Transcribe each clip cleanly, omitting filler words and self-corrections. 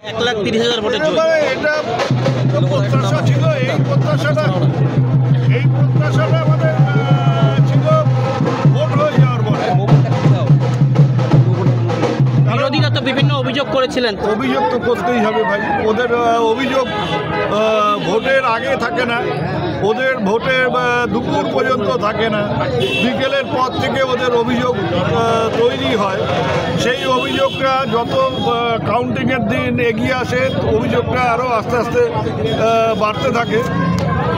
1,30,000 ভোটে জয়। এটা প্রত্যাশা ছিল, এই প্রত্যাশাটা আমাদের ছিল ভোট হয়ে যাওয়ার পরে। বিরোধীরা তো বিভিন্ন অভিযোগ করেছিলেন। অভিযোগ তো করতেই হবে ভাই, ওদের অভিযোগ ভোটের আগে থাকে না, ওদের ভোটে দুপুর পর্যন্ত থাকে না, বিকেলের পর থেকে ওদের অভিযোগ তৈরি হয়। সেই অভিযোগটা যত কাউন্টিংয়ের দিন এগিয়ে আসে অভিযোগটা আরও আস্তে আস্তে বাড়তে থাকে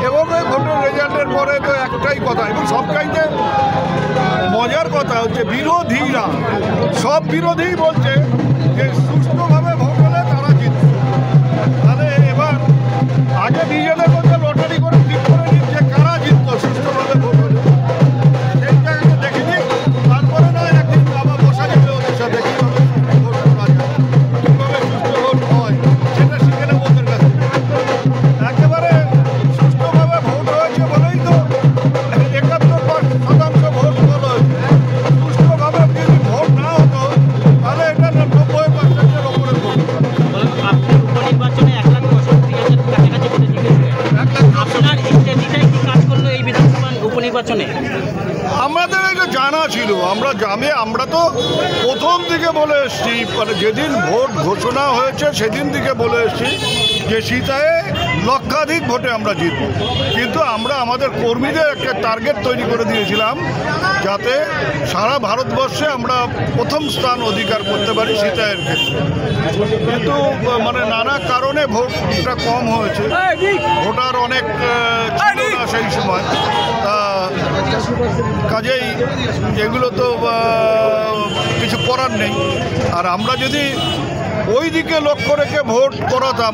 এবং এই ভোটের রেজাল্টের পরে তো একটাই কথা, এবং সবটাইতে মজার কথা হচ্ছে বিরোধীরা, সব বিরোধী বলছে যে সুষ্ঠুভাবে ভোট হলে তারা জিতবে। তাহলে এবার আগে নিজেদের মধ্যে লটারি করে ঠিক করে নিন যে কারা জিততো সুষ্ঠুভাবে ভোট হলে, সেইটা একটু দেখে নিন, তারপরে না একদিন আবার বসা যাবে ওদের সাথে কীভাবে ভোট করা যায়, কীভাবে সুষ্ঠু ভোট হয় সেটা শিখে নেব ওদের কাছে। একেবারে সুষ্ঠুভাবে ভোট হয়েছে বলেই তো 71% ভোট হলো। সুষ্ঠুভাবে যদি ভোট না হতো তাহলে এটা 90%-এর ওপরে ভোট। আপনি উপনির্বাচনে 1,65,000 কাছাকাছি ভোটে জিতেছিলেন। আপনার স্ট্র্যাটেজিটাই কি কাজ করলো এই বিধানসভা উপনির্বাচনে? আমাদের এটা জানা ছিল, আমরা তো প্রথম দিকে বলে এসেছি, মানে যেদিন ভোট ঘোষণা হয়েছে সেদিন থেকে বলে এসেছি যে সীতায় লক্ষাধিক ভোটে আমরা জিতব। কিন্তু আমরা আমাদের কর্মীদের একটা টার্গেট তৈরি করে দিয়েছিলাম যাতে সারা ভারতবর্ষে আমরা প্রথম স্থান অধিকার করতে পারি সীতায়ের ক্ষেত্রে। কিন্তু মানে নানা কারণে ভোটটা কম হয়েছে, ভোটার অনেক ছিল না সেই সময়, কাজেই এগুলো তো কিছু করার নেই। আর আমরা যদি ওই দিকে লক্ষ্য রেখে ভোট করাতাম,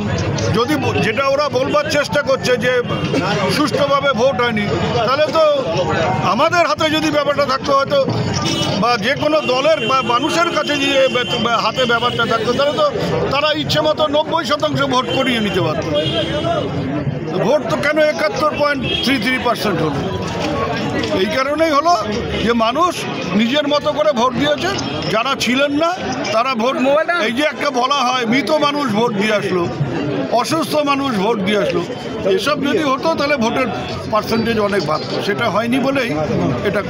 যদি যেটা ওরা বলবার চেষ্টা করছে যে সুষ্ঠুভাবে ভোট হয়নি, তাহলে তো আমাদের হাতে যদি ব্যাপারটা থাকতো হয়তো, বা যে কোনো দলের বা মানুষের কাছে যে হাতে ব্যাপারটা থাকতো, তাহলে তো তারা ইচ্ছে মতো 90% ভোট করিয়ে নিতে পারত। ভোট তো কেন 71.33% হলো? এই কারণেই হলো যে মানুষ নিজের মতো করে ভোট দিয়েছে, যারা ছিলেন না তারা ভোট, এই যে একটা বলা হয় মৃত মানুষ ভোট দিয়ে আসলো, অসুস্থ মানুষ ভোট দিয়ে আসলো, এসব যদি হতো তাহলে ভোটের পার্সেন্টেজ অনেক বাড়তো, সেটা হয়নি বলেই এটা।